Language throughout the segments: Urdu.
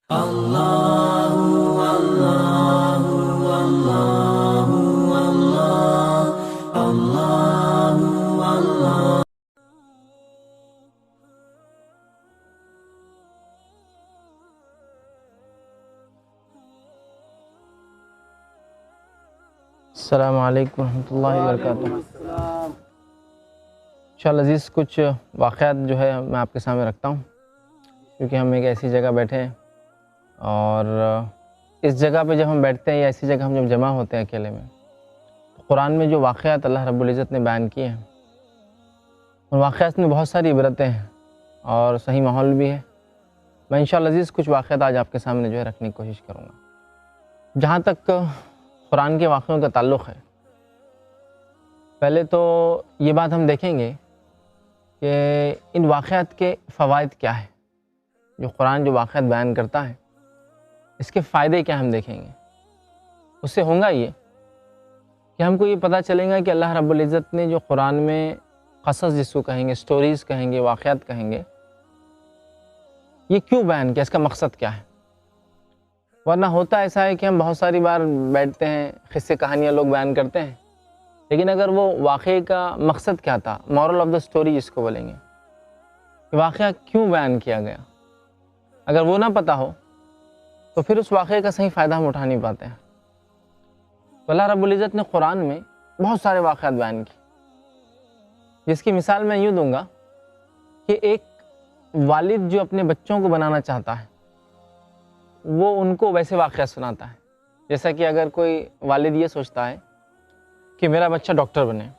السلام علیکم ورحمۃ اللہ وبرکاتہ۔ انشاءاللہ عزیز کچھ واقعات جو ہے میں آپ کے سامنے رکھتا ہوں، کیونکہ ہم ایک ایسی جگہ بیٹھے ہیں اور اس جگہ پہ جب ہم بیٹھتے ہیں یا ایسی جگہ ہم جب جمع ہوتے ہیں اکیلے میں، تو قرآن میں جو واقعات اللہ رب العزت نے بیان کیے ہیں ان واقعات میں بہت ساری عبرتیں ہیں اور صحیح ماحول بھی ہے۔ میں انشاءاللہ عزیز کچھ واقعات آج آپ کے سامنے جو ہے رکھنے کی کوشش کروں گا۔ جہاں تک قرآن کے واقعوں کا تعلق ہے، پہلے تو یہ بات ہم دیکھیں گے کہ ان واقعات کے فوائد کیا ہیں۔ جو قرآن جو واقعات بیان کرتا ہے اس کے فائدے کیا ہم دیکھیں گے۔ اس سے ہوگا یہ کہ ہم کو یہ پتہ چلے گا کہ اللہ رب العزت نے جو قرآن میں قصص جس کو کہیں گے، سٹوریز کہیں گے، واقعات کہیں گے، یہ کیوں بیان کیا، اس کا مقصد کیا ہے۔ ورنہ ہوتا ایسا ہے کہ ہم بہت ساری بار بیٹھتے ہیں، قصے کہانیاں لوگ بیان کرتے ہیں، لیکن اگر وہ واقعے کا مقصد کیا تھا، مورل آف دا سٹوری جس کو بولیں گے، کہ واقعہ کیوں بیان کیا گیا، اگر وہ نہ پتہ ہو تو پھر اس واقعے کا صحیح فائدہ ہم اٹھا نہیں پاتے ہیں۔ تو اللہ رب العزت نے قرآن میں بہت سارے واقعات بیان کی، جس کی مثال میں یوں دوں گا کہ ایک والد جو اپنے بچوں کو بنانا چاہتا ہے وہ ان کو ویسے واقعہ سناتا ہے، جیسا کہ اگر کوئی والد یہ سوچتا ہے کہ میرا بچہ ڈاکٹر بنے،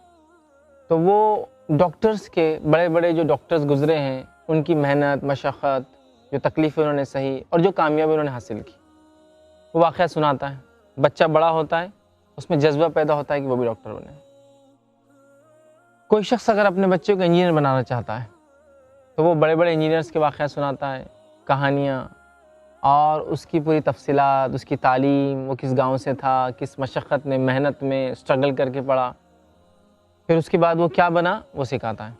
تو وہ ڈاکٹرز کے بڑے بڑے جو ڈاکٹرز گزرے ہیں ان کی محنت، مشقت، جو تکلیفیں انہوں نے سہی اور جو کامیابی انہوں نے حاصل کی، وہ واقعہ سناتا ہے۔ بچہ بڑا ہوتا ہے، اس میں جذبہ پیدا ہوتا ہے کہ وہ بھی ڈاکٹر بنے۔ کوئی شخص اگر اپنے بچے کو انجینئر بنانا چاہتا ہے تو وہ بڑے بڑے انجینئرز کے واقعہ سناتا ہے، کہانیاں اور اس کی پوری تفصیلات، اس کی تعلیم، وہ کس گاؤں سے تھا، کس مشقت میں، محنت میں اسٹرگل کر کے پڑھا، پھر اس کے بعد وہ کیا بنا وہ سکھاتا ہے۔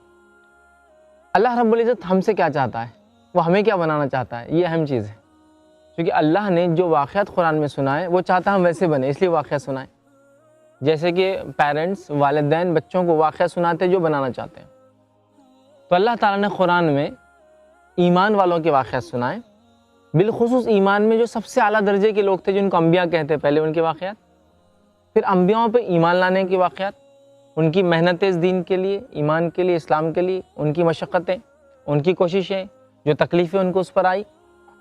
اللہ رب العزت ہم سے کیا چاہتا ہے، وہ ہمیں کیا بنانا چاہتا ہے، یہ اہم چیز ہے۔ کیونکہ اللہ نے جو واقعات قرآن میں سنائے وہ چاہتا ہم ویسے بنے، اس لیے واقعہ سنائے۔ جیسے کہ پیرنٹس، والدین بچوں کو واقعہ سناتے جو بنانا چاہتے ہیں، تو اللہ تعالیٰ نے قرآن میں ایمان والوں کے واقعات سنائے، بالخصوص ایمان میں جو سب سے اعلیٰ درجے کے لوگ تھے جن کو انبیاء کہتے پہلے، ان کے واقعات، پھر انبیاءوں پہ ایمان لانے کے واقعات، ان کی محنتیں اس دین کے لیے، ایمان کے لیے، اسلام کے لیے، ان کی مشقتیں، ان کی کوششیں، جو تکلیفیں ان کو اس پر آئی،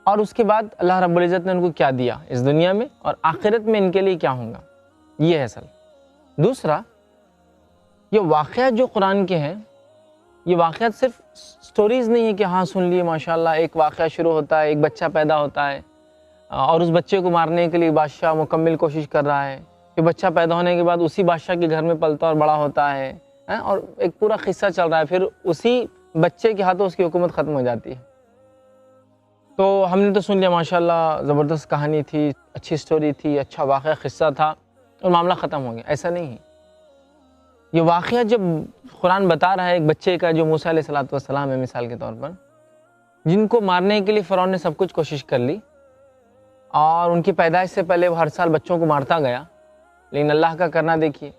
اور اس کے بعد اللہ رب العزت نے ان کو کیا دیا اس دنیا میں اور آخرت میں ان کے لیے کیا ہوگا، یہ ہے اصل۔ دوسرا، یہ واقعات جو قرآن کے ہیں، یہ واقعات صرف سٹوریز نہیں ہے کہ ہاں سن لیے ماشاءاللہ، ایک واقعہ شروع ہوتا ہے، ایک بچہ پیدا ہوتا ہے اور اس بچے کو مارنے کے لیے بادشاہ مکمل کوشش کر رہا ہے، کہ بچہ پیدا ہونے کے بعد اسی بادشاہ کے گھر میں پلتا اور بڑا ہوتا ہے، اور ایک پورا قصہ چل رہا ہے، پھر اسی بچے کے ہاتھوں اس کی حکومت ختم ہو جاتی ہے۔ تو ہم نے تو سن لیا ماشاءاللہ زبردست کہانی تھی، اچھی سٹوری تھی، اچھا واقعہ قصہ تھا اور معاملہ ختم ہو گیا، ایسا نہیں ہے۔ یہ واقعہ جب قرآن بتا رہا ہے ایک بچے کا جو موسیٰ علیہ السلام ہے مثال کے طور پر، جن کو مارنے کے لیے فرعون نے سب کچھ کوشش کر لی اور ان کی پیدائش سے پہلے وہ ہر سال بچوں کو مارتا گیا، لیکن اللہ کا کرنا دیکھیے،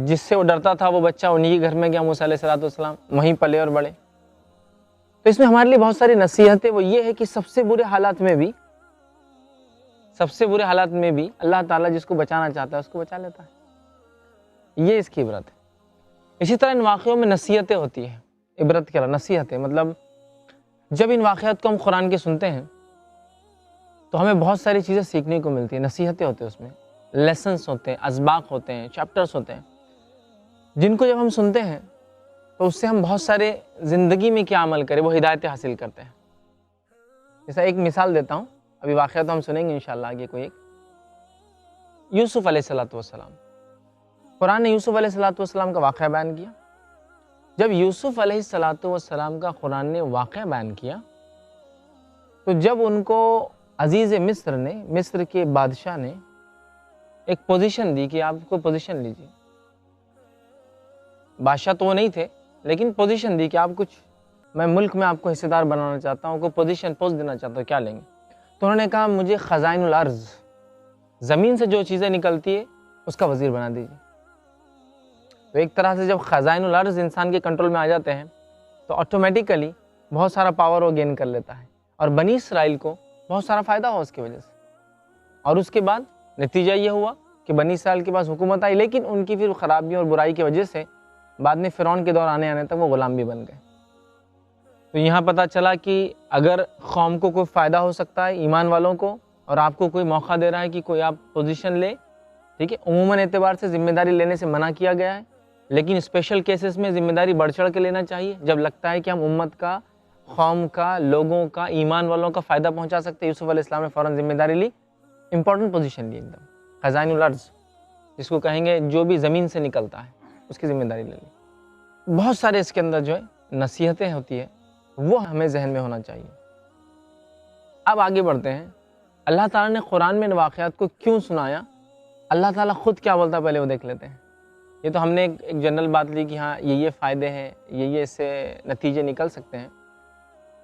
جس سے وہ ڈرتا تھا وہ بچہ انہی کے گھر میں گیا، موسیٰ علیہ السلام وہیں پلے اور بڑے۔ تو اس میں ہمارے لیے بہت ساری نصیحتیں، وہ یہ ہے کہ سب سے برے حالات میں بھی اللہ تعالیٰ جس کو بچانا چاہتا ہے اس کو بچا لیتا ہے، یہ اس کی عبرت ہے۔ اسی طرح ان واقعوں میں نصیحتیں ہوتی ہیں، عبرت کے علاوہ نصیحتیں، مطلب جب ان واقعات کو ہم قرآن کے سنتے ہیں تو ہمیں بہت ساری چیزیں سیکھنے کو ملتی ہیں، نصیحتیں ہوتی ہیں، اس میں لیسنس ہوتے ہیں، اسباق ہوتے ہیں، چیپٹرز ہوتے ہیں، جن کو جب ہم سنتے ہیں تو اس سے ہم بہت سارے زندگی میں کیا عمل کریں وہ ہدایتیں حاصل کرتے ہیں۔ جیسا ایک مثال دیتا ہوں، ابھی واقعہ تو ہم سنیں گے انشاءاللہ آگے کوئی ایک، یوسف علیہ السلام، قرآن نے یوسف علیہ السلام کا واقعہ بیان کیا۔ جب یوسف علیہ السلام کا قرآن نے واقعہ بیان کیا تو جب ان کو عزیز مصر نے، مصر کے بادشاہ نے ایک پوزیشن دی کہ آپ کو پوزیشن لیجیے، بادشاہ تو وہ نہیں تھے لیکن پوزیشن دی کہ آپ کچھ، میں ملک میں آپ کو حصے دار بنانا چاہتا ہوں، کو پوزیشن پوسٹ دینا چاہتا ہوں، کیا لیں گے؟ تو انہوں نے کہا مجھے خزائن الارض، زمین سے جو چیزیں نکلتی ہے اس کا وزیر بنا دیجیے۔ تو ایک طرح سے جب خزائن الارض انسان کے کنٹرول میں آ جاتے ہیں تو آٹومیٹیکلی بہت سارا پاور وہ گین کر لیتا ہے، اور بنی اسرائیل کو بہت سارا فائدہ ہوا اس کی وجہ سے۔ اور اس کے بعد نتیجہ یہ ہوا کہ بنی اسرائیل کے پاس حکومت آئی، لیکن ان کی پھر خرابیوں اور برائی کی وجہ سے بعد میں فرعون کے دور آنے تک وہ غلام بھی بن گئے۔ تو یہاں پتہ چلا کہ اگر قوم کو کوئی فائدہ ہو سکتا ہے ایمان والوں کو، اور آپ کو کوئی موقع دے رہا ہے کہ کوئی آپ پوزیشن لے، ٹھیک ہے، عموماً اعتبار سے ذمہ داری لینے سے منع کیا گیا ہے، لیکن اسپیشل کیسز میں ذمہ داری بڑھ چڑھ کے لینا چاہیے جب لگتا ہے کہ ہم امت کا، قوم کا، لوگوں کا، ایمان والوں کا فائدہ پہنچا سکتے۔ یوسف علیہ السلام نے فوراً ذمہ داری لی، امپورٹنٹ پوزیشن لی، ایک دم خزائن الارض جس کو کہیں گے جو بھی زمین سے نکلتا ہے اس کی ذمہ داری لے لی۔ بہت سارے اس کے اندر جو ہے نصیحتیں ہوتی ہے وہ ہمیں ذہن میں ہونا چاہیے۔ اب آگے بڑھتے ہیں، اللہ تعالیٰ نے قرآن میں ان واقعات کو کیوں سنایا، اللہ تعالیٰ خود کیا بولتا ہے پہلے وہ دیکھ لیتے ہیں۔ یہ تو ہم نے ایک جنرل بات لی کہ ہاں یہ فائدے ہیں، یہ اس سے نتیجے نکل سکتے ہیں،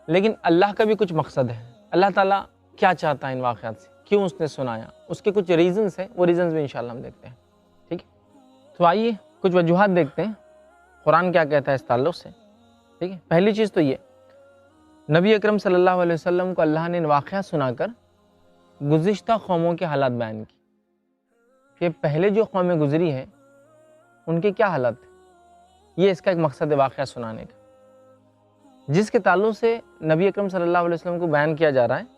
لیکن اللہ کا بھی کچھ مقصد ہے۔ اللہ تعالیٰ کیا چاہتا ہے ان واقعات سے، کیوں اس نے سنایا، اس کے کچھ ریزنز ہیں، وہ ریزنز بھی انشاءاللہ ہم دیکھتے ہیں، ٹھیک ہے۔ تو آئیے کچھ وجوہات دیکھتے ہیں قرآن کیا کہتا ہے اس تعلق سے، ٹھیک ہے۔ پہلی چیز تو یہ، نبی اکرم صلی اللہ علیہ وسلم کو اللہ نے ان واقعات سنا کر گزشتہ قوموں کے حالات بیان کی کہ پہلے جو قومیں گزری ہیں ان کے کیا حالات تھے، یہ اس کا ایک مقصد ہے واقعہ سنانے کا، جس کے تعلق سے نبی اکرم صلی اللہ علیہ وسلم کو بیان کیا جا رہا ہے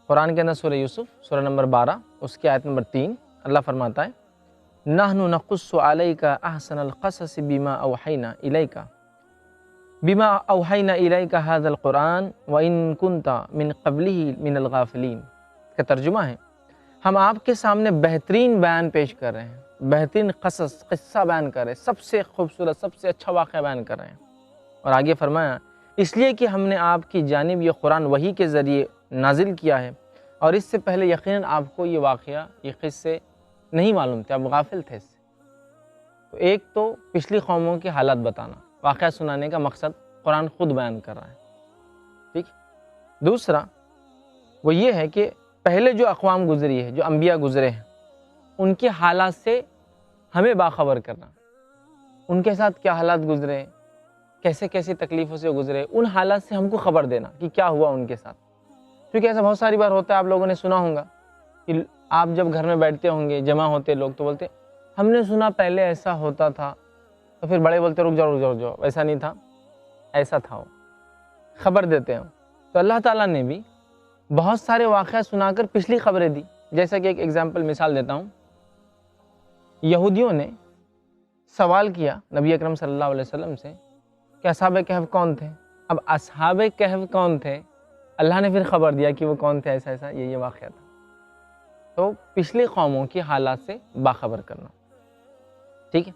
قرآن کے اندر سورہ یوسف سورہ نمبر 12 اس کی آیت نمبر 3۔ اللہ فرماتا ہے نحن نقص علیک احسن القصص بما اوحینا الیک ھذا القرآن وان کنت من قبلہ من الغافلین۔ کا ترجمہ ہے ہم آپ کے سامنے بہترین بیان پیش کر رہے ہیں، بہترین قصہ بیان کر رہے ہیں، سب سے خوبصورت، سب سے اچھا واقعہ بیان کر رہے ہیں۔ اور آگے فرمایا اس لیے کہ ہم نے آپ کی جانب یہ قرآن وحی کے ذریعے نازل کیا ہے، اور اس سے پہلے یقیناً آپ کو یہ واقعہ، یہ قصے نہیں معلوم تھے، آپ غافل تھے اس سے۔ تو ایک تو پچھلی قوموں کے حالات بتانا، واقعہ سنانے کا مقصد قرآن خود بیان کر رہا ہے، ٹھیک۔ دوسرا وہ یہ ہے کہ پہلے جو اقوام گزری ہے، جو انبیاء گزرے ہیں، ان کے حالات سے ہمیں باخبر کرنا، ان کے ساتھ کیا حالات گزرے، کیسے کیسی تکلیفوں سے گزرے، ان حالات سے ہم کو خبر دینا کہ کیا ہوا ان کے ساتھ۔ کیونکہ ایسا بہت ساری بار ہوتا ہے، آپ لوگوں نے سنا ہوگا کہ آپ جب گھر میں بیٹھتے ہوں گے، جمع ہوتے لوگ، تو بولتے ہم نے سنا پہلے ایسا ہوتا تھا، تو پھر بڑے بولتے رک جاؤ ایسا نہیں تھا، ایسا تھا، وہ خبر دیتے ہیں۔ تو اللہ تعالیٰ نے بھی بہت سارے واقعات سنا کر پچھلی خبریں دی۔ جیسا کہ ایک ایگزامپل مثال دیتا ہوں، یہودیوں نے سوال کیا نبی اکرم صلی اللہ علیہ وسلم سے کہ اصحاب کہف کون تھے۔ اب اصحاب کہف کون تھے، اللہ نے پھر خبر دیا کہ وہ کون تھے، ایسا یہ واقعہ تھا۔ تو پچھلی قوموں کی حالات سے باخبر کرنا، ٹھیک ہے۔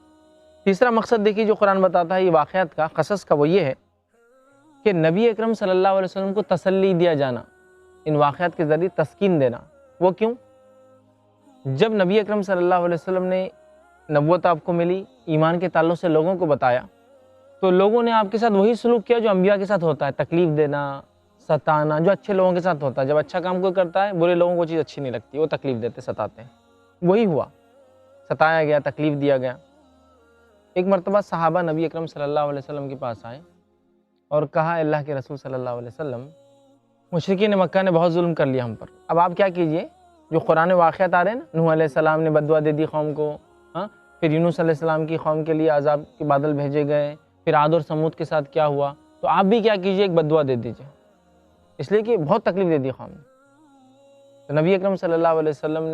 تیسرا مقصد دیکھیے جو قرآن بتاتا ہے یہ واقعات کا، قصص کا، وہ یہ ہے کہ نبی اکرم صلی اللہ علیہ وسلم کو تسلی دیا جانا، ان واقعات کے ذریعے تسکین دینا۔ وہ کیوں؟ جب نبی اکرم صلی اللہ علیہ وسلم نے نبوت آپ کو ملی، ایمان کے تعلق سے لوگوں کو بتایا، تو لوگوں نے آپ کے ساتھ وہی سلوک کیا جو انبیاء کے ساتھ ہوتا ہے، تکلیف دینا، ستانا، جو اچھے لوگوں کے ساتھ ہوتا ہے۔ جب اچھا کام کوئی کرتا ہے، برے لوگوں کو چیز اچھی نہیں لگتی، وہ تکلیف دیتے، ستاتے ہیں۔ وہی ہوا، ستایا گیا، تکلیف دیا گیا۔ ایک مرتبہ صحابہ نبی اکرم صلی اللہ علیہ وسلم کے پاس آئے اور کہا اللہ کے رسول صلی اللہ علیہ وسلم، مشرکین مکہ نے بہت ظلم کر لیا ہم پر، اب آپ کیا کیجئے، جو قرآن واقعات آ رہے ہیں نا، نوح علیہ السلام نے بد دعا دے دی قوم کو، پھر یونس علیہ السلام کی قوم کے لیے عذاب کے بادل بھیجے گئے، پھر عاد اور سمود کے ساتھ کیا ہوا، تو آپ بھی کیا کیجئے، ایک بد دعا دے دیجئے، اس لیے کہ بہت تکلیف دے دی قوم نے۔ تو نبی اکرم صلی اللہ علیہ وسلم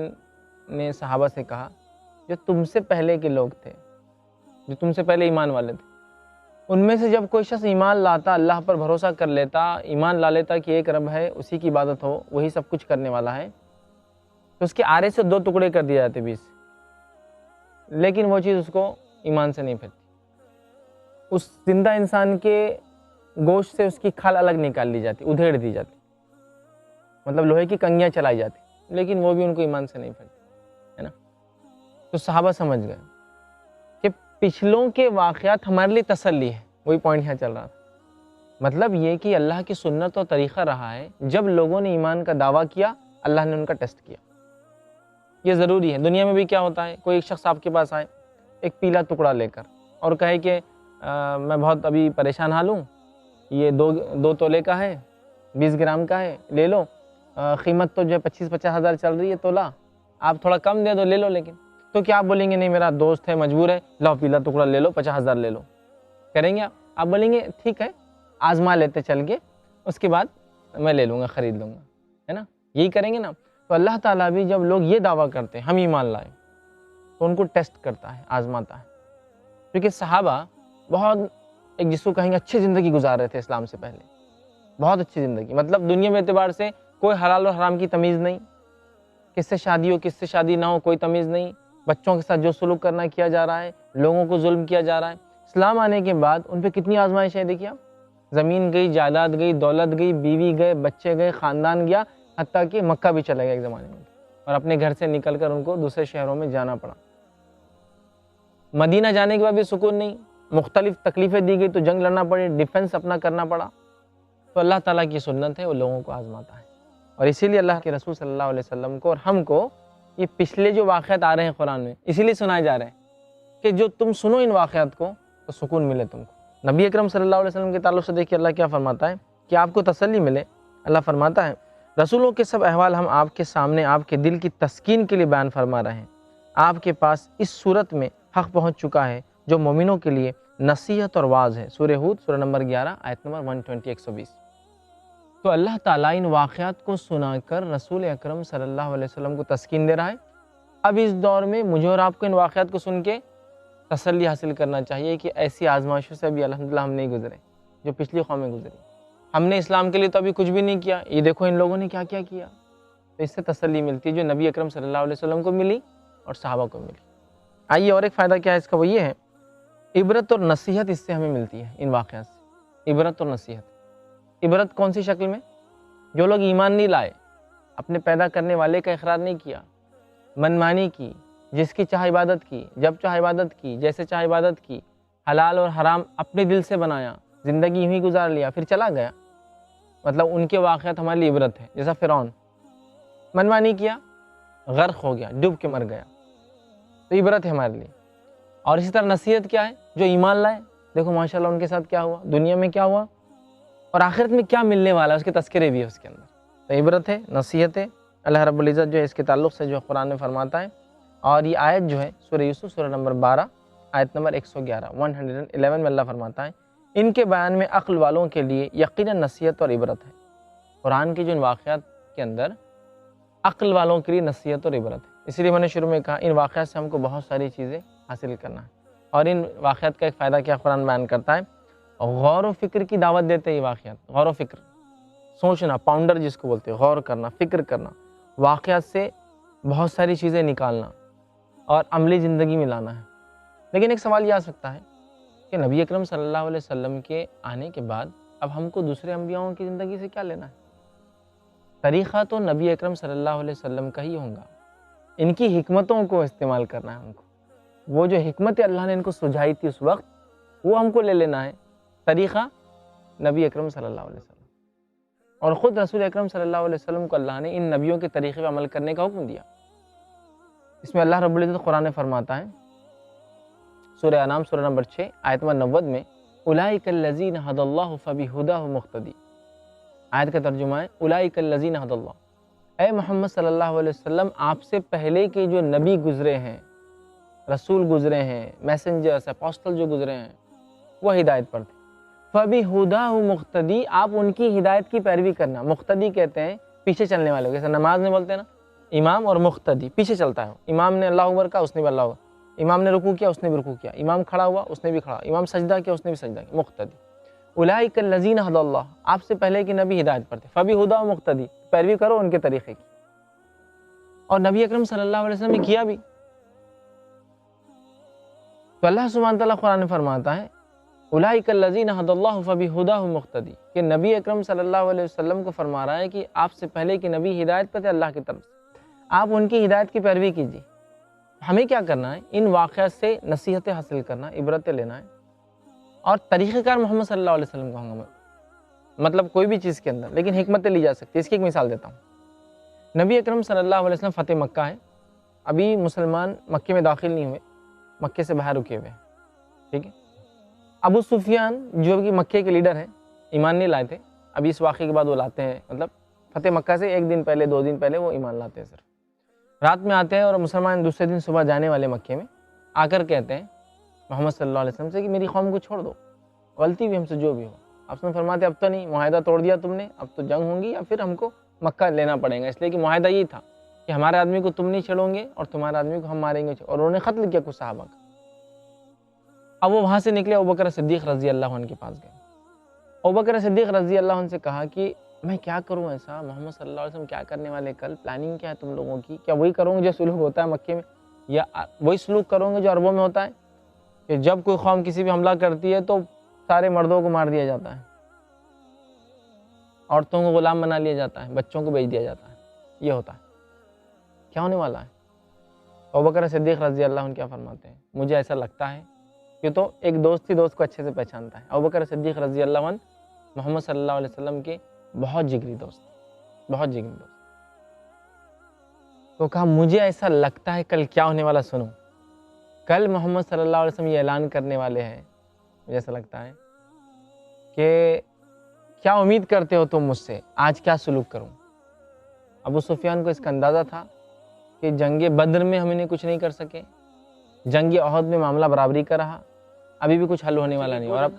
نے صحابہ سے کہا جو تم سے پہلے کے لوگ تھے، جو تم سے پہلے ایمان والے تھے، ان میں سے جب کوئی شخص ایمان لاتا، اللہ پر بھروسہ کر لیتا، ایمان لا لیتا کہ ایک رب ہے، اسی کی عبادت ہو، وہی سب کچھ کرنے والا ہے، تو اس کے آرے سے 2 ٹکڑے کر دیے جاتے 20، لیکن وہ چیز اس کو ایمان سے نہیں پھرتی۔ اس زندہ انسان کے گوشت سے اس کی کھال الگ نکال لی جاتی، ادھیڑ دی جاتی، مطلب لوہے کی کنگیاں چلائی جاتی، لیکن وہ بھی ان کو ایمان سے نہیں پھرتی، ہے نا۔ تو صحابہ سمجھ گئے کہ پچھلوں کے واقعات ہمارے لیے تسلی ہے، وہی پوائنٹ یہاں چل رہا تھا مطلب یہ کہ اللہ کی سنت اور طریقہ رہا ہے جب لوگوں نے ایمان کا دعویٰ کیا اللہ نے ان کا ٹیسٹ کیا. یہ ضروری ہے. دنیا میں بھی کیا ہوتا ہے, کوئی ایک شخص آپ کے پاس آئے ایک پیلا ٹکڑا لے کر اور کہے کہ میں بہت ابھی پریشان حال ہوں, یہ 2 تولے کا ہے, 20 گرام کا ہے, لے لو, قیمت تو جو ہے 25-50 ہزار چل رہی ہے تولا, آپ تھوڑا کم دے دو, لے لو. لیکن تو کیا آپ بولیں گے نہیں میرا دوست ہے مجبور ہے, لاؤ پیلا ٹکڑا لے لو, 50 ہزار لے لو, کریں گے آپ بولیں گے ٹھیک ہے آزما لیتے چل کے, اس کے بعد میں لے لوں گا, خرید لوں گا, ہے نا, یہی کریں گے نا. تو اللہ تعالیٰ بھی جب لوگ یہ دعویٰ کرتے ہیں ہم ایمان لائے تو ان کو ٹیسٹ کرتا ہے, آزماتا ہے. کیونکہ صحابہ بہت ایک جس کو کہیں گے اچھی زندگی گزار رہے تھے اسلام سے پہلے, بہت اچھی زندگی, مطلب دنیا میں اعتبار سے کوئی حلال اور حرام کی تمیز نہیں, کس سے شادی ہو کس سے شادی نہ ہو کوئی تمیز نہیں, بچوں کے ساتھ جو سلوک کرنا کیا جا رہا ہے, لوگوں کو ظلم کیا جا رہا ہے. اسلام آنے کے بعد ان پہ کتنی آزمائشیں دیکھیے آپ, زمین گئی, جائیداد گئی, دولت گئی, بیوی گئے, بچے گئے, خاندان گیا, حتیٰ کہ مکہ بھی چلا گیا ایک زمانے میں, اور اپنے گھر سے نکل کر ان کو دوسرے شہروں میں جانا پڑا. مدینہ جانے کے بعد بھی سکون نہیں, مختلف تکلیفیں دی گئی تو جنگ لڑنا پڑی, ڈیفنس اپنا کرنا پڑا. تو اللہ تعالیٰ کی سنت ہے وہ لوگوں کو آزماتا ہے. اور اسی لیے اللہ کے رسول صلی اللہ علیہ وسلم کو اور ہم کو یہ پچھلے جو واقعات آ رہے ہیں قرآن میں اسی لیے سنائے جا رہے ہیں کہ جو تم سنو ان واقعات کو تو سکون ملے تم کو. نبی اکرم صلی اللہ علیہ وسلم کے تعلق سے دیکھیے اللہ کیا فرماتا ہے کہ آپ کو تسلی ملے. اللہ فرماتا ہے رسولوں کے سب احوال ہم آپ کے سامنے آپ کے دل کی تسکین کے لیے بیان فرما رہے ہیں. آپ کے پاس اس صورت میں حق پہنچ چکا ہے جو مومنوں کے لیے نصیحت اور واعظ ہے. سورہ ہود سورہ نمبر 11 آیت نمبر 120. تو اللہ تعالیٰ ان واقعات کو سنا کر رسول اکرم صلی اللہ علیہ وسلم کو تسکین دے رہا ہے. اب اس دور میں مجھے اور آپ کو ان واقعات کو سن کے تسلی حاصل کرنا چاہیے کہ ایسی آزمائشوں سے ابھی الحمدللہ ہم نہیں گزرے جو پچھلی قومیں گزری. ہم نے اسلام کے لیے تو ابھی کچھ بھی نہیں کیا, یہ دیکھو ان لوگوں نے کیا کیا کیا. تو اس سے تسلی ملتی ہے جو نبی اکرم صلی اللہ علیہ وسلم کو ملی اور صحابہ کو ملی. آئیے اور ایک فائدہ کیا ہے اس کا, وہ یہ ہے عبرت اور نصیحت اس سے ہمیں ملتی ہے ان واقعات سے. عبرت اور نصیحت. عبرت کون سی شکل میں؟ جو لوگ ایمان نہیں لائے, اپنے پیدا کرنے والے کا اقرار نہیں کیا, منمانی کی, جس کی چاہ عبادت کی, جب چاہ عبادت کی, جیسے چاہ عبادت کی, حلال اور حرام اپنے دل سے بنایا, زندگی یوں ہی گزار لیا پھر چلا گیا, مطلب ان کے واقعات ہمارے لیے عبرت ہے. جیسا فرعون منمانی کیا, غرق ہو گیا, ڈوب کے مر گیا, تو عبرت ہے ہمارے لیے. اور اسی طرح نصیحت کیا ہے, جو ایمان لائے دیکھو ماشاءاللہ ان کے ساتھ کیا ہوا, دنیا میں کیا ہوا اور آخرت میں کیا ملنے والا ہے, اس کے تذکرے بھی ہے اس کے اندر. تو عبرت ہے, نصیحت ہے. اللہ رب العزت جو ہے اس کے تعلق سے جو قرآن میں فرماتا ہے, اور یہ آیت جو ہے سورہ یوسف سورہ نمبر 12 آیت نمبر 111 میں اللہ فرماتا ہے ان کے بیان میں عقل والوں کے لیے یقیناً نصیحت اور عبرت ہے. قرآن کے جو ان واقعات کے اندر عقل والوں کے لیے نصیحت اور عبرت ہے. اس لیے میں نے شروع میں کہا ان واقعات سے ہم کو بہت ساری چیزیں حاصل کرنا ہے. اور ان واقعات کا ایک فائدہ کیا قرآن بیان کرتا ہے, غور و فکر کی دعوت دیتے ہیں. یہ واقعات غور و فکر, سوچنا, پاؤنڈر جس کو بولتے ہیں, غور کرنا, فکر کرنا, واقعات سے بہت ساری چیزیں نکالنا اور عملی زندگی میں لانا ہے. لیکن ایک سوال یہ آ سکتا ہے کہ نبی اکرم صلی اللہ علیہ وسلم کے آنے کے بعد اب ہم کو دوسرے انبیاؤں کی زندگی سے کیا لینا ہے؟ طریقہ تو نبی اکرم صلی اللہ علیہ وسلم کا ہی ہوگا, ان کی حکمتوں کو استعمال کرنا ہے ہم کو. وہ جو حکمت اللہ نے ان کو سجھائی تھی اس وقت وہ ہم کو لے لینا ہے. طریقہ نبی اکرم صلی اللہ علیہ وسلم, اور خود رسول اکرم صلی اللہ علیہ وسلم کو اللہ نے ان نبیوں کے طریقے پہ عمل کرنے کا حکم دیا. اس میں اللہ رب العزت قرآن میں فرماتا ہے سورہ انعام سورہ نمبر 6 آیت نمبر 90 میں اولئک الذین ھدی اللہ فبہداہ مقتدی. آیت کا ترجمہ ہے اولئک الذین ھدی اللہ, اے محمد صلی اللہ علیہ وسلم آپ سے پہلے کے جو نبی گزرے ہیں, رسول گزرے ہیں, میسنجرز, اپوسٹل جو گزرے ہیں وہ ہدایت پر تھے. فبہداہ مقتدی, آپ ان کی ہدایت کی پیروی کرنا. مقتدی کہتے ہیں پیچھے چلنے والے کو, جیسے نماز میں بولتے ہیں نا امام اور مقتدی, پیچھے چلتا ہے. امام نے اللہ اکبر کہا اس نے بھی اللہ اکبر, امام نے رکوع کیا اس نے بھی رکوع کیا, امام کھڑا ہوا اس نے بھی کھڑا, امام سجدہ کیا اس نے بھی سجدہ کیا. مقتدی. اولئک الذین ھدی اللہ, آپ سے پہلے کے نبی ہدایت پر تھے. فبہداہ مقتدی, پیروی کرو ان کے طریقے کی. اور نبی اکرم صلی اللہ علیہ وسلم نے کیا بھی. تو اللہ سبحانہ تعالیٰ قرآن میں فرماتا ہے اولئک الذین ھدی اللہ فبہداہ مقتدی, کہ نبی اکرم صلی اللہ علیہ وسلم کو فرما رہا ہے کہ آپ سے پہلے کے نبی ہدایت پر تھے اللہ کی طرف سے, آپ ان کی ہدایت کی پیروی کیجیے. ہمیں کیا کرنا ہے, ان واقعات سے نصیحتیں حاصل کرنا, عبرتیں لینا ہے, اور طریقہ کار محمد صلی اللہ علیہ وسلم کا ہوں گا. مطلب کوئی بھی چیز کے اندر، لیکن حکمتیں لی جا سکتی ہیں۔ اس کی ایک مثال دیتا ہوں۔ نبی اکرم صلی اللہ علیہ وسلم فتح مکہ ہے، ابھی مسلمان مکے میں داخل نہیں ہوئے، مکے سے باہر رکے ہوئے ہیں، ٹھیک ہے۔ ابو سفیان جو کہ مکے کے لیڈر ہیں، ایمان نہیں لائے تھے، ابھی اس واقعے کے بعد وہ لاتے ہیں، مطلب فتح مکہ سے ایک دن پہلے 2 دن پہلے وہ ایمان لاتے ہیں صرف۔ رات میں آتے ہیں اور مسلمان دوسرے دن صبح جانے والے مکے میں آ کر کہتے ہیں محمد صلی اللہ علیہ وسلم سے کہ میری قوم کو چھوڑ دو، غلطی بھی ہم سے جو بھی ہو۔ آپ نے فرماتے اب تو نہیں، معاہدہ توڑ دیا تم نے، اب تو جنگ ہوں گی یا پھر ہم کو مکہ لینا پڑے گا، اس لیے کہ معاہدہ یہی تھا کہ ہمارے آدمی کو تم نہیں چھڑو گے اور تمہارے آدمی کو ہم ماریں گے، اور انہوں نے قتل کیا کچھ صحابہ کا۔ اب وہ وہاں سے نکلے، ابوبکر صدیق رضی اللہ عنہ کے پاس گئے۔ ابوبکر صدیق رضی اللہ عنہ سے کہا کہ میں کیا کروں ایسا، محمد صلی اللہ علیہ وسلم کیا کرنے والے، کل پلاننگ کیا ہے تم لوگوں کی؟ کیا وہی کروں گے جو سلوک ہوتا ہے مکے میں، یا وہی سلوک کروں گے جو عربوں میں ہوتا ہے کہ جب کوئی قوم کسی بھی حملہ کرتی ہے تو سارے مردوں کو مار دیا جاتا ہے، عورتوں کو غلام بنا لیا جاتا ہے، بچوں کو بیچ دیا جاتا ہے، یہ ہوتا ہے؟ کیا ہونے والا ہے؟ ابوبکر صدیق رضی اللہ عنہ کیا فرماتے ہیں، مجھے ایسا لگتا ہے کہ تو ایک دوست ہی دوست کو اچھے سے پہچانتا ہے۔ ابوبکر صدیق رضی اللہ عنہ محمد صلی اللہ علیہ وسلم کے بہت جگری دوست، بہت جگری دوست۔ تو کہا مجھے ایسا لگتا ہے کل کیا ہونے والا سنو، کل محمد صلی اللہ علیہ وسلم یہ اعلان کرنے والے ہیں، مجھے ایسا لگتا ہے کہ کیا امید کرتے ہو تم مجھ سے، آج کیا سلوک کروں؟ ابو سفیان کو اس کا اندازہ تھا کہ جنگ بدر میں ہم انہیں کچھ نہیں کر سکے، جنگ احد میں معاملہ برابری کا رہا، ابھی بھی کچھ حل ہونے والا نہیں، اور اب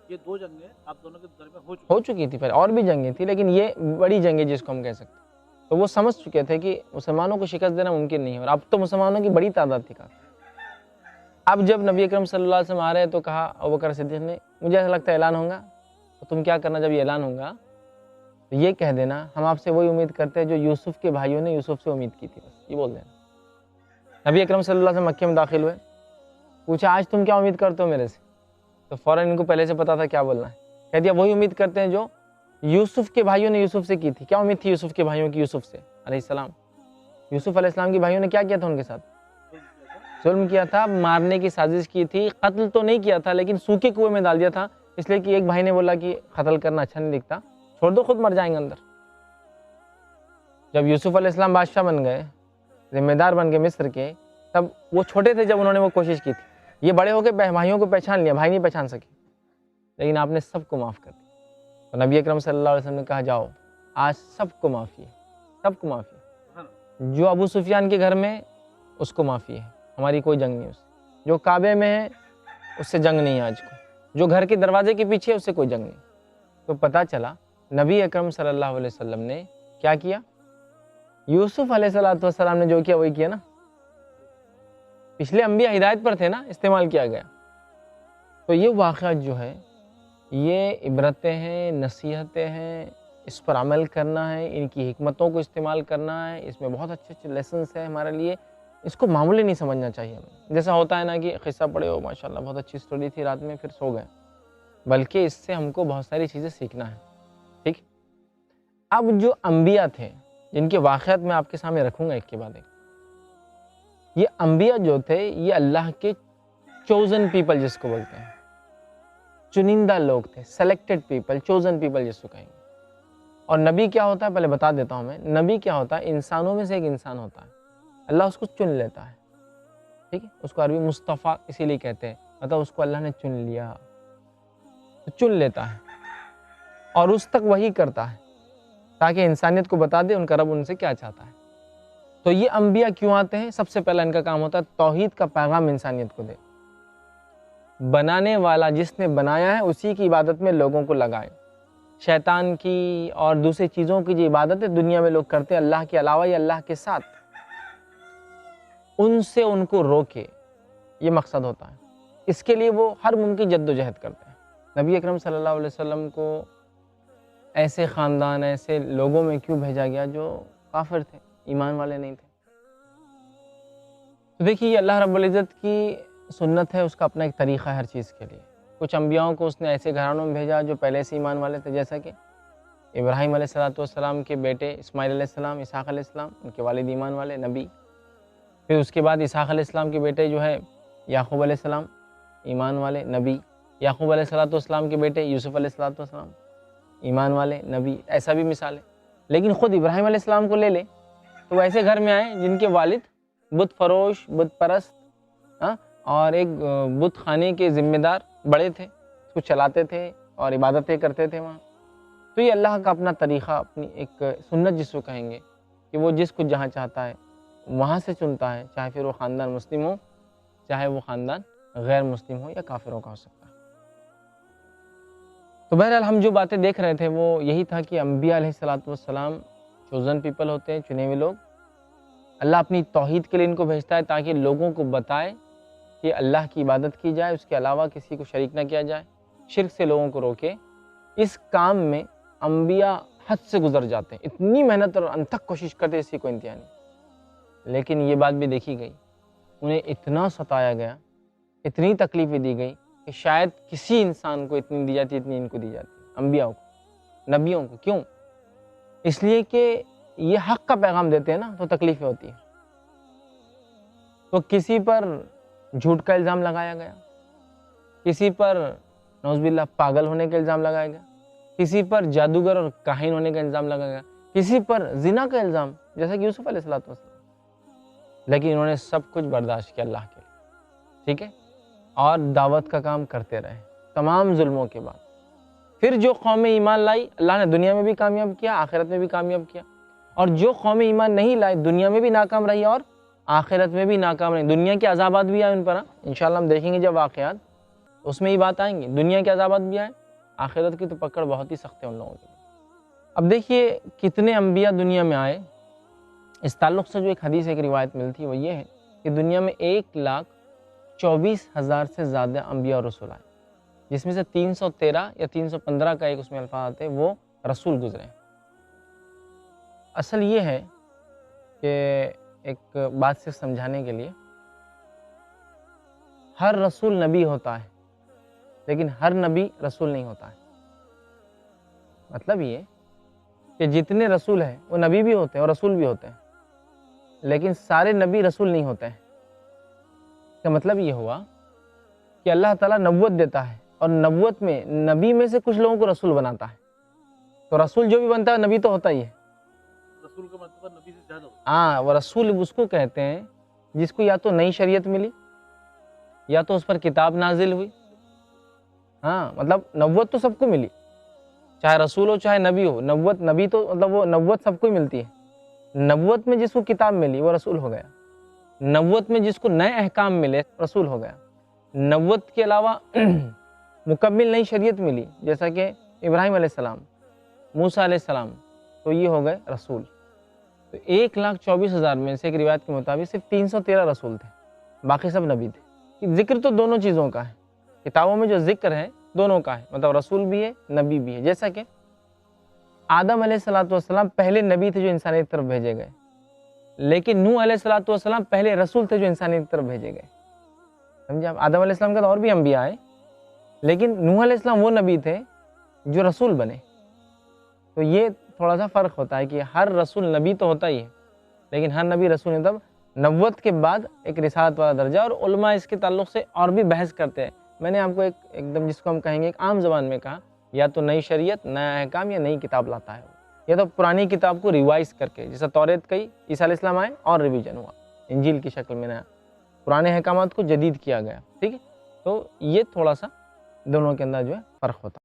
یہ 2 جنگیں آپ دونوں کے درمیان ہو چکی تھی، پہلے اور بھی جنگیں تھیں لیکن یہ بڑی جنگ ہے جس کو ہم کہہ سکتے ہیں۔ تو وہ سمجھ چکے تھے کہ مسلمانوں کو شکست دینا ممکن نہیں ہے، اور اب تو مسلمانوں کی بڑی تعداد تھی کافی۔ اب جب نبی اکرم صلی اللہ علیہ وسلم آ رہے ہیں تو کہا ابوبکر صدیق نے مجھے ایسا لگتا ہے اعلان ہوگا، تو تم کیا کرنا جب یہ اعلان ہوگا تو یہ کہہ دینا ہم آپ سے وہی امید کرتے ہیں جو یوسف کے بھائیوں نے یوسف سے امید کی تھی، بس یہ بول دینا۔ نبی اکرم صلی اللہ علیہ وسلم مکے میں داخل ہوئے، پوچھا آج تم کیا امید کرتے ہو میرے سے؟ تو فوراً ان کو پہلے سے پتا تھا کیا بولنا ہے، کہہ دیا وہی امید کرتے ہیں جو یوسف کے بھائیوں نے یوسف سے کی تھی۔ کیا امید تھی یوسف کے بھائیوں کی یوسف سے علیہ السلام؟ یوسف علیہ السلام کے بھائیوں نے کیا کیا تھا ان کے ساتھ؟ ظلم کیا تھا، مارنے کی سازش کی تھی، قتل تو نہیں کیا تھا لیکن سوکھے کنویں میں ڈال دیا تھا، اس لیے کہ ایک بھائی نے بولا کہ قتل کرنا اچھا نہیں دکھتا، چھوڑ دو خود مر جائیں گے اندر۔ جب یوسف علیہ السلام بادشاہ بن گئے، ذمہ دار بن گئے مصر کے، تب وہ چھوٹے تھے جب انہوں نے وہ کوشش کی تھی، یہ بڑے ہو کے بھائیوں کو پہچان لیا، بھائی نہیں پہچان سکے، لیکن آپ نے سب کو معاف کر دیا۔ تو نبی اکرم صلی اللہ علیہ وسلم نے کہا جاؤ آج سب کو معافی ہے، سب کو معافی ہے، جو ابو سفیان کے گھر میں اس کو معافی ہے، ہماری کوئی جنگ نہیں، اس جو کعبے میں ہے اس سے جنگ نہیں ہے، آج کو جو گھر کے دروازے کے پیچھے اس سے کوئی جنگ نہیں۔ تو پتہ چلا نبی اکرم صلی اللہ علیہ وسلم نے کیا کیا، یوسف علیہ السلام نے جو کیا وہی کیا نا، پچھلے انبیاء ہدایت پر تھے نا، استعمال کیا گیا۔ تو یہ واقعات جو ہے یہ عبرتیں ہیں، نصیحتیں ہیں، اس پر عمل کرنا ہے، ان کی حکمتوں کو استعمال کرنا ہے، اس میں بہت اچھے اچھے لیسنس ہیں ہمارے لیے، اس کو معمولی نہیں سمجھنا چاہیے ہمیں۔ جیسا ہوتا ہے نا کہ قصہ پڑھے ہو ماشاءاللہ بہت اچھی سٹوری تھی، رات میں پھر سو گئے، بلکہ اس سے ہم کو بہت ساری چیزیں سیکھنا ہے، ٹھیک۔ اب جو انبیاء تھے جن کے واقعات میں آپ کے سامنے رکھوں گا ایک کے بعد ایک، یہ انبیاء جو تھے یہ اللہ کے چوزن پیپل جس کو بولتے ہیں، چنندہ لوگ تھے، سلیکٹڈ پیپل، چوزن پیپل جس کو کہیں گے۔ اور نبی کیا ہوتا ہے پہلے بتا دیتا ہوں میں، نبی کیا ہوتا ہے، انسانوں میں سے ایک انسان ہوتا ہے، اللہ اس کو چن لیتا ہے، ٹھیک ہے، اس کو عربی مصطفیٰ اسی لیے کہتے ہیں، مطلب اس کو اللہ نے چن لیا، چن لیتا ہے اور اس تک وحی کرتا ہے تاکہ انسانیت کو بتا دے ان کا رب ان سے کیا چاہتا ہے۔ تو یہ انبیاء کیوں آتے ہیں؟ سب سے پہلا ان کا کام ہوتا ہے توحید کا پیغام انسانیت کو دے، بنانے والا جس نے بنایا ہے اسی کی عبادت میں لوگوں کو لگائے، شیطان کی اور دوسری چیزوں کی جو عبادتیں دنیا میں لوگ کرتے ہیں اللہ کے علاوہ یا اللہ کے ساتھ، ان سے ان کو روکے، یہ مقصد ہوتا ہے۔ اس کے لیے وہ ہر ممکن جد و جہد کرتے ہیں۔ نبی اکرم صلی اللہ علیہ وسلم کو ایسے خاندان، ایسے لوگوں میں کیوں بھیجا گیا جو کافر تھے، ایمان والے نہیں تھے؟ تو دیکھیے یہ اللہ رب العزت کی سنت ہے، اس کا اپنا ایک طریقہ ہے ہر چیز کے لیے۔ کچھ انبیاءوں کو اس نے ایسے گھرانوں میں بھیجا جو پہلے سے ایمان والے تھے، جیسا کہ ابراہیم علیہ السلام کے بیٹے اسماعیل علیہ السلام، اسحاق علیہ السلام، ان کے والد ایمان والے نبی۔ پھر اس کے بعد اسحاق علیہ السلام کے بیٹے جو ہے یعقوب علیہ السلام، ایمان والے نبی۔ یعقوب علیہ السلام کے بیٹے یوسف علیہ السلام، ایمان والے نبی، ایسا بھی مثال ہے۔ لیکن خود ابراہیم علیہ السلام کو لے لیں تو وہ ایسے گھر میں آئے جن کے والد بت فروش، بت پرست اور ایک بت خانے کے ذمہ دار بڑے تھے، اس کو چلاتے تھے اور عبادتیں کرتے تھے وہاں۔ تو یہ اللہ کا اپنا طریقہ، اپنی ایک سنت جس کو کہیں گے کہ وہ جس کو جہاں چاہتا ہے وہاں سے چنتا ہے، چاہے پھر وہ خاندان مسلم ہو، چاہے وہ خاندان غیر مسلم ہو یا کافروں کا ہو سکتا ہے۔ تو بہرحال ہم جو باتیں دیکھ رہے تھے وہ یہی تھا کہ انبیاء علیہ السلام چوزن پیپل ہوتے ہیں، چنے ہوئے لوگ۔ اللہ اپنی توحید کے لیے ان کو بھیجتا ہے تاکہ لوگوں کو بتائے کہ اللہ کی عبادت کی جائے، اس کے علاوہ کسی کو شریک نہ کیا جائے، شرک سے لوگوں کو روکے۔ اس کام میں انبیاء حد سے گزر جاتے ہیں، اتنی محنت اور انتھک کوشش کرتے اسی کو انتہا نہیں۔ لیکن یہ بات بھی دیکھی گئی، انہیں اتنا ستایا گیا، اتنی تکلیفیں دی گئی کہ شاید کسی انسان کو اتنی دی جاتی اتنی ان کو دی جاتی، انبیاء کو، نبیوں کو۔ کیوں؟ اس لیے کہ یہ حق کا پیغام دیتے ہیں نا، تو تکلیفیں ہوتی ہیں۔ تو کسی پر جھوٹ کا الزام لگایا گیا، کسی پر نعوذ باللہ پاگل ہونے کا الزام لگایا گیا، کسی پر جادوگر اور کاہن ہونے کا الزام لگایا گیا، کسی پر زنا کا الزام، جیسا کہ یوسف علیہ السلام۔ لیکن انہوں نے سب کچھ برداشت کیا اللہ کے لیے، ٹھیک ہے، اور دعوت کا کام کرتے رہے تمام ظلموں کے بعد۔ پھر جو قوم ایمان لائی، اللہ نے دنیا میں بھی کامیاب کیا، آخرت میں بھی کامیاب کیا۔ اور جو قوم ایمان نہیں لائی، دنیا میں بھی ناکام رہی اور آخرت میں بھی ناکام رہی۔ دنیا کے عذابات بھی آئے ان پر، انشاءاللہ ہم دیکھیں گے جب واقعات، اس میں یہ بات آئیں گی، دنیا کے عذابات بھی آئے، آخرت کی تو پکڑ بہت ہی سخت ہے ان لوگوں کے لیے۔ اب دیکھیے کتنے انبیاء دنیا میں آئے، اس تعلق سے جو ایک حدیث، ایک روایت ملتی ہے وہ یہ ہے کہ دنیا میں 1,24,000 سے زیادہ انبیاء اور رسول آئے، جس میں سے 313 یا 315 کا ایک اس میں الفاظ آتے ہیں وہ رسول گزرے ہیں۔ اصل یہ ہے کہ ایک بات سے سمجھانے کے لیے، ہر رسول نبی ہوتا ہے لیکن ہر نبی رسول نہیں ہوتا ہے۔ مطلب یہ کہ جتنے رسول ہیں وہ نبی بھی ہوتے ہیں اور رسول بھی ہوتے ہیں، لیکن سارے نبی رسول نہیں ہوتے ہیں۔ اس کا مطلب یہ ہوا کہ اللہ تعالیٰ نبوت دیتا ہے اور نبوت میں نبی میں سے کچھ لوگوں کو رسول بناتا ہے، تو رسول جو بھی بنتا ہے نبی تو ہوتا ہی ہے۔ رسول کا مطلب نبی سے زیادہ ہوتا ہاں، وہ رسول اس کو کہتے ہیں جس کو یا تو نئی شریعت ملی یا تو اس پر کتاب نازل ہوئی۔ ہاں، مطلب نبوت تو سب کو ملی، چاہے رسول ہو چاہے نبی ہو، نبوت نبی تو مطلب وہ نبوت سب کو ہی ملتی ہے۔ نبوت میں جس کو کتاب ملی وہ رسول ہو گیا، نبوت میں جس کو نئے احکام ملے رسول ہو گیا، نبوت کے علاوہ مکمل نئی شریعت ملی جیسا کہ ابراہیم علیہ السلام، موسیٰ علیہ السلام، تو یہ ہو گئے رسول۔ تو 1,24,000 میں سے ایک روایت کے مطابق صرف 313 رسول تھے، باقی سب نبی تھے۔ ذکر تو دونوں چیزوں کا ہے، کتابوں میں جو ذکر ہے دونوں کا ہے، مطلب رسول بھی ہے نبی بھی ہے۔ جیسا کہ آدم علیہ السلام پہلے نبی تھے جو انسانیت کی طرف بھیجے گئے، لیکن نوح علیہ السلام پہلے رسول تھے جو انسانیت کی طرف بھیجے گئے۔ سمجھے آپ؟ آدم علیہ السلام کا تو اور بھی انبیاء آئے، لیکن نوح علیہ السلام وہ نبی تھے جو رسول بنے۔ تو یہ تھوڑا سا فرق ہوتا ہے کہ ہر رسول نبی تو ہوتا ہی ہے لیکن ہر نبی رسول نہیں۔ تب نبوت کے بعد ایک رسالت والا درجہ، اور علماء اس کے تعلق سے اور بھی بحث کرتے ہیں۔ میں نے آپ کو ایک دم جس کو ہم کہیں گے ایک عام زبان میں کہا، یا تو نئی شریعت، نیا احکام یا نئی کتاب لاتا ہے، یا تو پرانی کتاب کو ریوائز کر کے، جیسا توریت کہی عیسیٰ علیہ السلام آئے اور ریویژن ہوا، انجیل کی شکل میں نیا پرانے احکامات کو جدید کیا گیا، ٹھیک ہے۔ تو یہ تھوڑا سا دونوں کے اندر جو ہے فرق ہوتا ہے۔